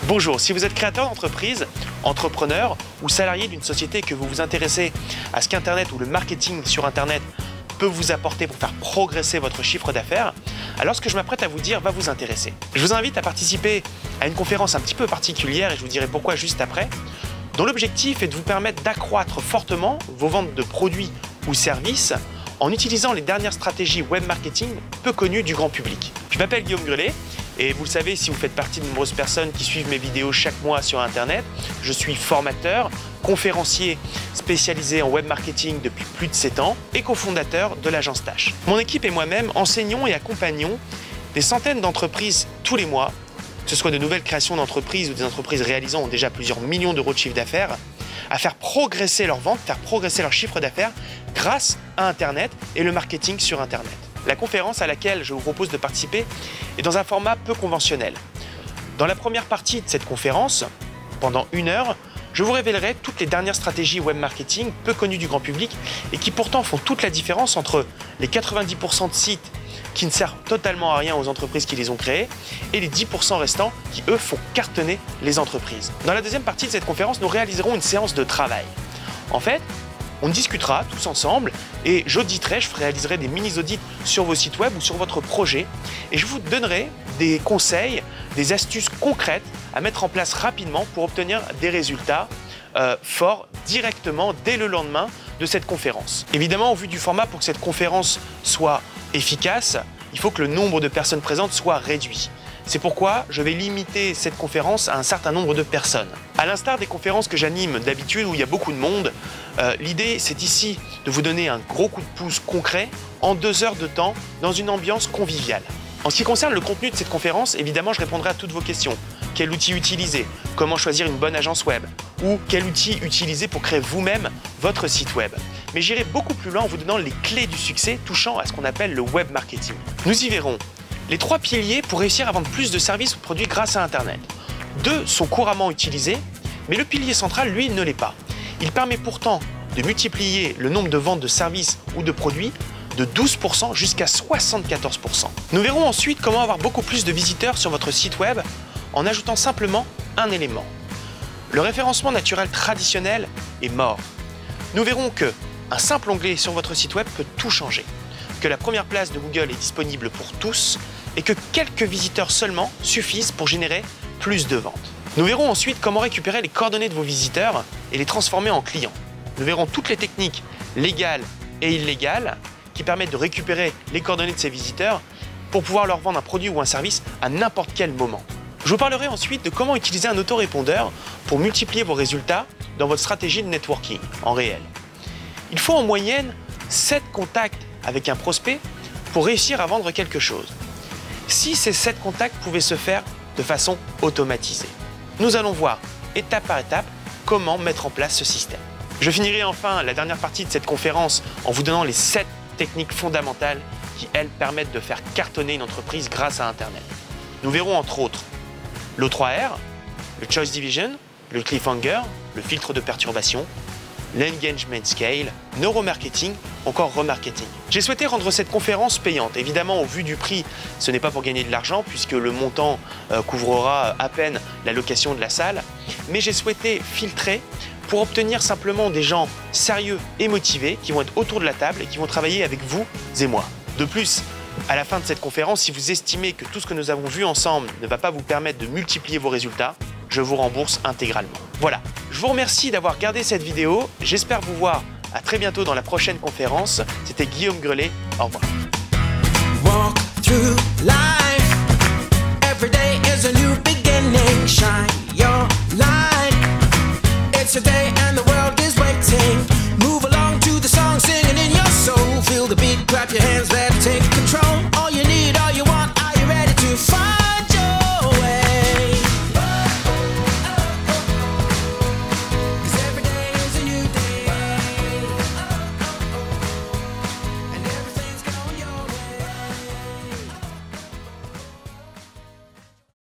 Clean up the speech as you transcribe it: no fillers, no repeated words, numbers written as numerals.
Bonjour, si vous êtes créateur d'entreprise, entrepreneur ou salarié d'une société et que vous vous intéressez à ce qu'Internet ou le marketing sur Internet peut vous apporter pour faire progresser votre chiffre d'affaires, alors ce que je m'apprête à vous dire va vous intéresser. Je vous invite à participer à une conférence un petit peu particulière et je vous dirai pourquoi juste après, dont l'objectif est de vous permettre d'accroître fortement vos ventes de produits ou services en utilisant les dernières stratégies web marketing peu connues du grand public. Je m'appelle Guillaume Grelet et vous le savez si vous faites partie de nombreuses personnes qui suivent mes vidéos chaque mois sur Internet, je suis formateur, conférencier spécialisé en web marketing depuis plus de 7 ans et cofondateur de l'agence Tâche. Mon équipe et moi-même enseignons et accompagnons des centaines d'entreprises tous les mois, que ce soit de nouvelles créations d'entreprises ou des entreprises réalisant déjà plusieurs millions d'euros de chiffre d'affaires, à faire progresser leurs ventes, faire progresser leur chiffre d'affaires grâce à Internet et le marketing sur Internet. La conférence à laquelle je vous propose de participer est dans un format peu conventionnel. Dans la première partie de cette conférence, pendant 1 heure, je vous révélerai toutes les dernières stratégies web marketing peu connues du grand public et qui pourtant font toute la différence entre les 90% de sites qui ne servent totalement à rien aux entreprises qui les ont créés et les 10% restants qui, eux, font cartonner les entreprises. Dans la deuxième partie de cette conférence, nous réaliserons une séance de travail. En fait, on discutera tous ensemble et j'auditerai, je réaliserai des mini-audits sur vos sites web ou sur votre projet et je vous donnerai des conseils, des astuces concrètes à mettre en place rapidement pour obtenir des résultats forts directement dès le lendemain de cette conférence. Évidemment, au vu du format, pour que cette conférence soit efficace, il faut que le nombre de personnes présentes soit réduit. C'est pourquoi je vais limiter cette conférence à un certain nombre de personnes. À l'instar des conférences que j'anime d'habitude où il y a beaucoup de monde, l'idée c'est ici de vous donner un gros coup de pouce concret en 2 heures de temps dans une ambiance conviviale. En ce qui concerne le contenu de cette conférence, évidemment je répondrai à toutes vos questions. Quel outil utiliser? Comment choisir une bonne agence web? Ou quel outil utiliser pour créer vous-même votre site web? Mais j'irai beaucoup plus loin en vous donnant les clés du succès touchant à ce qu'on appelle le web marketing. Nous y verrons les 3 piliers pour réussir à vendre plus de services ou de produits grâce à Internet. 2 sont couramment utilisés, mais le pilier central, lui, ne l'est pas. Il permet pourtant de multiplier le nombre de ventes de services ou de produits de 12% jusqu'à 74%. Nous verrons ensuite comment avoir beaucoup plus de visiteurs sur votre site web en ajoutant simplement un élément. Le référencement naturel traditionnel est mort. Nous verrons que un simple onglet sur votre site web peut tout changer, que la première place de Google est disponible pour tous et que quelques visiteurs seulement suffisent pour générer plus de ventes. Nous verrons ensuite comment récupérer les coordonnées de vos visiteurs et les transformer en clients. Nous verrons toutes les techniques légales et illégales qui permettent de récupérer les coordonnées de ces visiteurs pour pouvoir leur vendre un produit ou un service à n'importe quel moment. Je vous parlerai ensuite de comment utiliser un autorépondeur pour multiplier vos résultats dans votre stratégie de networking en réel. Il faut en moyenne 7 contacts avec un prospect pour réussir à vendre quelque chose. Si ces 7 contacts pouvaient se faire de façon automatisée. Nous allons voir étape par étape comment mettre en place ce système. Je finirai enfin la dernière partie de cette conférence en vous donnant les 7 techniques fondamentales qui, elles, permettent de faire cartonner une entreprise grâce à Internet. Nous verrons entre autres l'O3R, le Choice Division, le Cliffhanger, le filtre de perturbation, l'Engagement Scale, Neuromarketing, encore Remarketing. J'ai souhaité rendre cette conférence payante. Évidemment, au vu du prix, ce n'est pas pour gagner de l'argent puisque le montant couvrira à peine la location de la salle, mais j'ai souhaité filtrer pour obtenir simplement des gens sérieux et motivés qui vont être autour de la table et qui vont travailler avec vous et moi. De plus, à la fin de cette conférence, si vous estimez que tout ce que nous avons vu ensemble ne va pas vous permettre de multiplier vos résultats, je vous rembourse intégralement. Voilà, je vous remercie d'avoir regardé cette vidéo. J'espère vous voir à très bientôt dans la prochaine conférence. C'était Guillaume Grelet, au revoir.